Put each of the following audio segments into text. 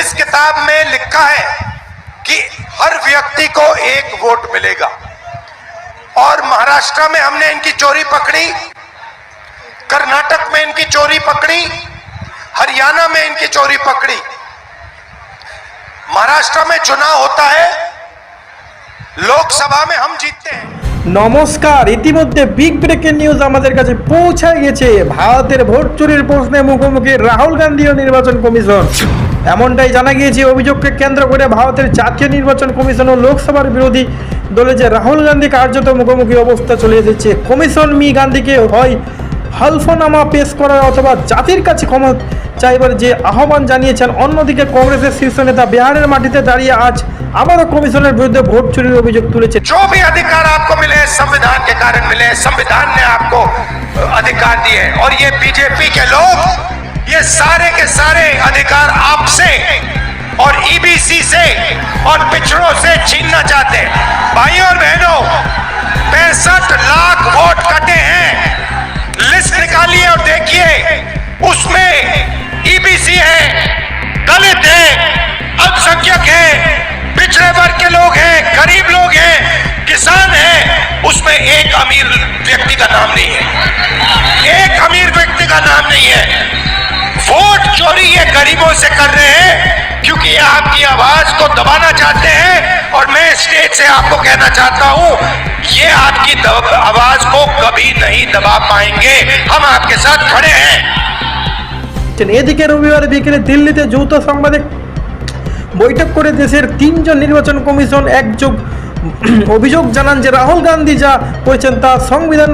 इस किताब में लिखा है कि हर व्यक्ति को एक वोट मिलेगा और महाराष्ट्र में हमने इनकी चोरी पकड़ी, कर्नाटक में इनकी चोरी पकड़ी, हरियाणा में इनकी चोरी पकड़ी। महाराष्ट्र में चुनाव होता है, लोकसभा में हम जीतते हैं। নমস্কার, ইতিমধ্যে বিগ ব্রেকিং নিউজ আমাদের কাছে পৌঁছে গেছে। ভারতের ভোট চুরির প্রশ্নে মুখোমুখি রাহুল গান্ধী ও নির্বাচন কমিশন। এমনটাই জানা গিয়েছে। অভিযোগকে কেন্দ্র করে ভারতের জাতীয় নির্বাচন কমিশন ও লোকসভার বিরোধী দলে যে রাহুল গান্ধী কার্যত মুখোমুখি অবস্থা চলে এসেছে। কমিশন মি গান্ধীকে হয় হলফনামা পেশ করার অথবা জাতির কাছে ক্ষমা চাইবার যে আহ্বান জানিয়েছেন। অন্যদিকে কংগ্রেসের শীর্ষ নেতা বিহারের মাটিতে দাঁড়িয়ে আজ আবারও কমিশনের বিরুদ্ধে ভোট চুরির অভিযোগ তুলেছে। जो भी अधिकार आपको मिले संविधान के कारण मिले, संविधान ने आपको अधिकार दिए और ये बीजेपी के लोग ये सारे के सारे अधिकार आपसे और ईबीसी से और पिछड़ों से छीनना चाहते हैं। भाइयों और बहनों, 65 लाख वोट कटे हैं। लिस्ट निकालिए और देखिए, उसमें ईबीसी है, दलित है, अल्पसंख्यक है, पिछड़े वर्ग के लोग हैं, गरीब लोग हैं, किसान हैं। उसमें एक अमीर व्यक्ति का नाम नहीं है, एक अमीर व्यक्ति का नाम नहीं है। वोट चोरी ये गरीबों से कर रहे हैं क्योंकि ये आपकी आवाज को दबाना चाहते हैं। और मैं स्टेज से आपको कहना चाहता हूं, ये आपकी आवाज को कभी नहीं दबा पाएंगे। हम आपके साथ खड़े हैं। এদিকে রবিবার বিকেলে দিল্লিতে যৌথ সাংবাদিক বৈঠক করে দেশের তিনজন নির্বাচন কমিশন একযোগ অভিযোগ জানান যে রাহুল গান্ধী যা করেছেন তা সংবিধান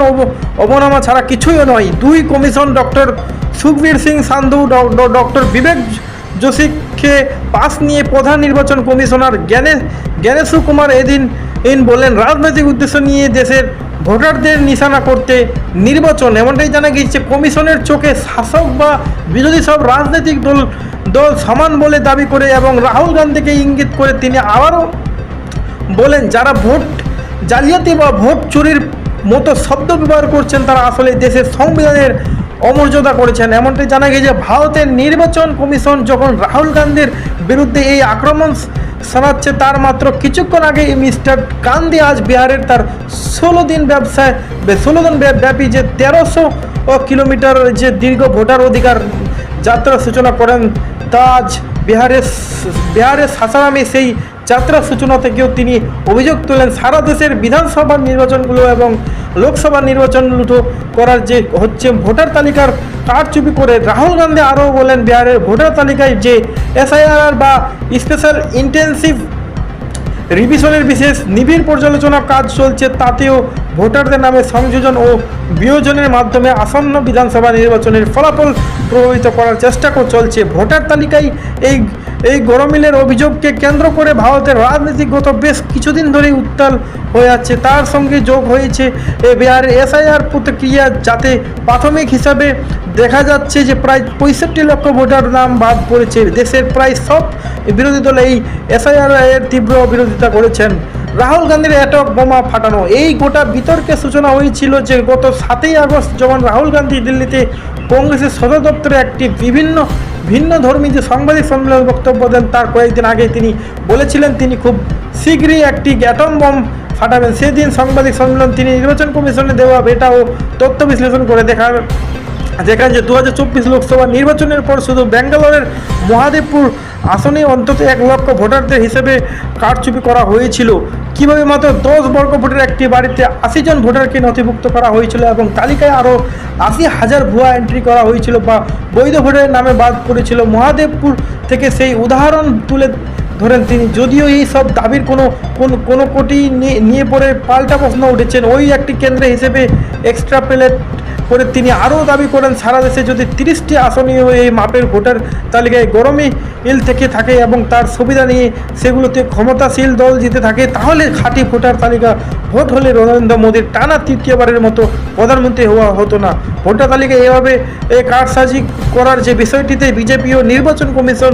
অবমাননা ছাড়া কিছুই নয়। দুই commission doctor Sukhbir Singh Sandhu, doctor Vivek যোশীকে পাশ নিয়ে প্রধান নির্বাচন কমিশনার জ্ঞানেশু কুমার এদিন বলেন, রাজনৈতিক উদ্দেশ্য নিয়ে দেশের ভোটারদের নিশানা করতে নির্বাচন। এমনটাই জানা গিয়েছে। কমিশনের চোখে শাসক বা বিরোধী সব রাজনৈতিক দল সমান বলে দাবি করে এবং রাহুল গান্ধীকে ইঙ্গিত করে তিনি আবারও বলেন, যারা ভোট জালিয়াতি বা ভোট চুরির মতো শব্দ ব্যবহার করছেন তারা আসলে দেশের সংবিধানের অমর্যাদা করেছেন। এমনটাই জানা গিয়েছে। ভারতের নির্বাচন কমিশন যখন রাহুল গান্ধীর বিরুদ্ধে এই আক্রমণ শোনাচ্ছে, তার মাত্র কিছুক্ষণ আগে মিস্টার গান্ধী আজ বিহারের তার 16 দিন ব্যাপী যে 1300 কিলোমিটার যে দীর্ঘ ভোটার অধিকার যাত্রা সূচনা করেন। তা আজ বিহারের সাসারামে সেই যাত্রা সূচনা থেকেও তিনি অভিযোগ তোলেন সারা দেশের বিধানসভার নির্বাচনগুলো এবং লোকসভা নির্বাচনগুলো করার যে হচ্ছে ভোটার তালিকার কারচুপি করে। রাহুল গান্ধী আরও বলেন, বিহারের ভোটার তালিকায় যে এসআইআর বা স্পেশাল ইন্টেনসিভ রিভিশনের বিশেষ নিবিড় পর্যালোচনা কাজ চলছে, তাতেও ভোটারদের নামে সংযোজন ও বিয়োজনের মাধ্যমে আসন্ন বিধানসভা নির্বাচনের ফলাফল প্রভাবিত করার চেষ্টা চলছে। ভোটার তালিকায় এই গরমিলের অভিযোগকে কেন্দ্র করে ভারতের রাজনীতি গত বেশ কিছুদিন ধরেই উত্তাল হয়ে আছে। তার সঙ্গে যোগ হয়েছে বিহারের এসআইআর প্রতিক্রিয়া, যাতে প্রাথমিক হিসাবে দেখা যাচ্ছে যে প্রায় 65 লক্ষ ভোটার নাম বাদ পড়েছে। দেশের প্রায় সব বিরোধী দল এই এসআইআর এর তীব্র বিরোধিতা করেছেন। রাহুল গান্ধীর অ্যাটক বোমা ফাটানো, এই গোটা বিতর্কের সূচনা হয়েছিল যে গত 7ই আগস্ট যখন রাহুল গান্ধী দিল্লিতে কংগ্রেসের সদর দপ্তরে একটি ভিন্ন ধর্মী যে সাংবাদিক সম্মেলনে বক্তব্য দেন। তার কয়েকদিন আগে তিনি বলেছিলেন তিনি খুব শীঘ্রই একটি অ্যাটম বম ফাটাবেন। সেদিন সাংবাদিক সম্মেলন তিনি নির্বাচন কমিশনে দেওয়া ডেটা ও তথ্য বিশ্লেষণ করে দেখান যে 2024 লোকসভা নির্বাচনের পর শুধু ব্যাঙ্গালোরের মহাদেবপুর আসনে অন্তত 1 লক্ষ ভোটারদের হিসেবে কারচুপি করা হয়েছিল। কীভাবে মাত্র 10 বর্গফুটের একটি বাড়িতে 80 জন ভোটারকে নথিভুক্ত করা হয়েছিল এবং তালিকায় আরও 80,000 ভুয়া এন্ট্রি করা হয়েছিল বা বৈধ ভোটারের নামে বাদ পড়েছিল। মহাদেবপুর থেকে সেই উদাহরণ তুলে ধরেন তিনি। যদিও এই সব দাবির কোনো কোটি নিয়ে পরে পাল্টা প্রশ্ন উঠেছেন। ওই একটি কেন্দ্রে হিসেবে এক্সট্রাপোলেট করে তিনি আরও দাবি করেন, সারা দেশে যদি 30টি আসনীয় এই মাপের ভোটার তালিকায় গরমিল থেকে থাকে এবং তার সুবিধা নিয়ে সেগুলোতে ক্ষমতাশীল দল জিতে থাকে, তাহলে খাঁটি ভোটার তালিকা ভোট হলে নরেন্দ্র মোদীর টানা তৃতীয়বারের মতো প্রধানমন্ত্রী হওয়া হতো না। ভোটার তালিকায় এভাবে কারসাজি করার যে বিষয়টিতে বিজেপি ও নির্বাচন কমিশন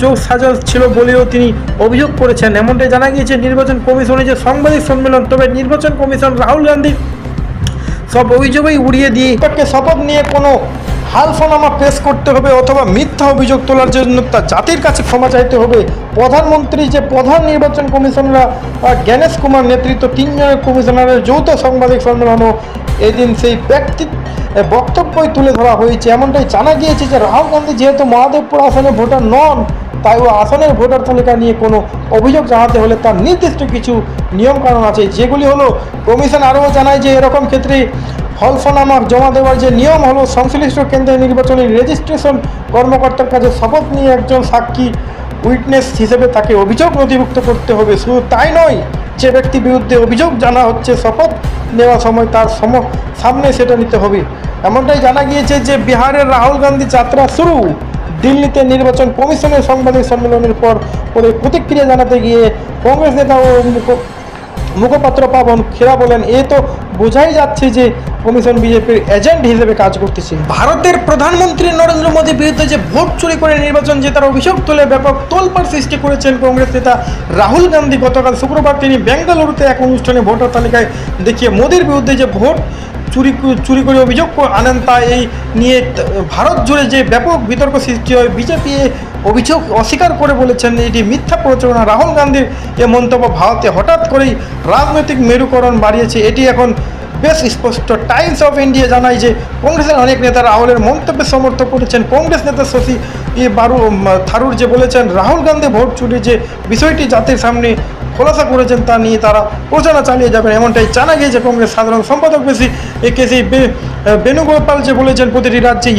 যোগ সাজস ছিল বলেও তিনি অভিযোগ করেছেন। এমনটাই জানা গিয়েছে নির্বাচন কমিশনের যে সাংবাদিক সম্মেলন। তবে নির্বাচন কমিশন রাহুল গান্ধী সব অভিযোগই উড়িয়ে দিয়ে তাকে শপথ নিয়ে কোনো হালফনামা পেশ করতে হবে অথবা মিথ্যা অভিযোগ তোলার জন্য তা জাতির কাছে ক্ষমা চাইতে হবে। প্রধানমন্ত্রী যে প্রধান নির্বাচন কমিশনার জ্ঞানেশ কুমার নেতৃত্ব 3 জনের কমিশনারের যৌথ সাংবাদিক সম্মেলনও এদিন সেই বক্তব্যই তুলে ধরা হয়েছে। এমনটাই জানা গিয়েছে যে রাহুল গান্ধী যেহেতু মহাদেবপুর আসনে ভোটার নন, তাই ও আসনের ভোটার তালিকা নিয়ে কোনো অভিযোগ জানাতে হলে তার নির্দিষ্ট কিছু নিয়মকানুন আছে, যেগুলি হলো কমিশন আরও জানায় যে এরকম ক্ষেত্রে হলফনামা জমা দেওয়ার যে নিয়ম হলো সংশ্লিষ্ট কেন্দ্রের নির্বাচনী রেজিস্ট্রেশন কর্মকর্তার কাছে শপথ নিয়ে একজন সাক্ষী উইটনেস হিসেবে তাকে অভিযোগ নথিভুক্ত করতে হবে। শুধু তাই নয়, যে ব্যক্তির বিরুদ্ধে অভিযোগ জানা হচ্ছে শপথ নেওয়ার সময় তার সামনে সেটা নিতে হবে। এমনটাই জানা গিয়েছে যে বিহারের রাহুল গান্ধী যাত্রা শুরু। দিল্লিতে নির্বাচন কমিশনের সাংবাদিক সম্মেলনের পরে প্রতিক্রিয়া জানাতে গিয়ে কংগ্রেস নেতা ও মুখপাত্র পাবন খেরা বলেন, এ তো বোঝাই যাচ্ছে যে কমিশন বিজেপির এজেন্ট হিসেবে কাজ করতেছে। ভারতের প্রধানমন্ত্রী নরেন্দ্র মোদীর বিরুদ্ধে যে ভোট চুরি করে নির্বাচন জেতার অভিযোগ তুলে ব্যাপক তোলপাড় সৃষ্টি করেছেন কংগ্রেস নেতা রাহুল গান্ধী। গতকাল শুক্রবার তিনি বেঙ্গালুরুতে এক অনুষ্ঠানে ভোটার তালিকায় দেখিয়ে মোদীর বিরুদ্ধে যে ভোট চুরি করে অভিযোগ আনেন তা এই নিয়ে ভারত জুড়ে যে ব্যাপক বিতর্ক সৃষ্টি হয়। বিজেপি অভিযোগ অস্বীকার করে বলেছেন এটি মিথ্যা প্রচারণা। রাহুল গান্ধীর এ মন্তব্য ভারতে হঠাৎ করেই রাজনৈতিক মেরুকরণ বাড়িয়েছে, এটি এখন বেশ স্পষ্ট। টাইমস অফ ইন্ডিয়া জানায় যে কংগ্রেসের অনেক নেতা রাহুলের মন্তব্যে সমর্থন করেছেন। কংগ্রেস নেতা শশী থারুর যে বলেছেন রাহুল গান্ধী ভোট চুরির যে বিষয়টি জাতির সামনে খোলাসা করেছেন তা নিয়ে তারা প্রচারণা চালিয়ে যাবেন, এমনটাই জানা গিয়েছে। কংগ্রেস সাধারণ সম্পাদক কেসি বেণুগোপাল যে বলেছেন প্রতিটি রাজ্যে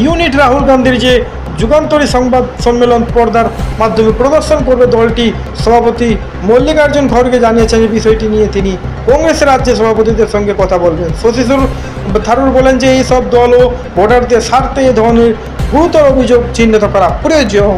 ইউনিট রাহুল গান্ধীর যে যুগান্তরী সংবাদ সম্মেলন পর্দার মাধ্যমে প্রদর্শন করবে। দলটি সভাপতি মল্লিকার্জুন খড়গে জানিয়েছেন এই বিষয়টি নিয়ে তিনি কংগ্রেসের রাজ্য সভাপতিদের সঙ্গে কথা বলবেন। শশী থারুর বলেন যে এই সব দল ও ভোটারদের স্বার্থে এ ধরনের গুরুতর অভিযোগ চিহ্নিত করা প্রয়োজন।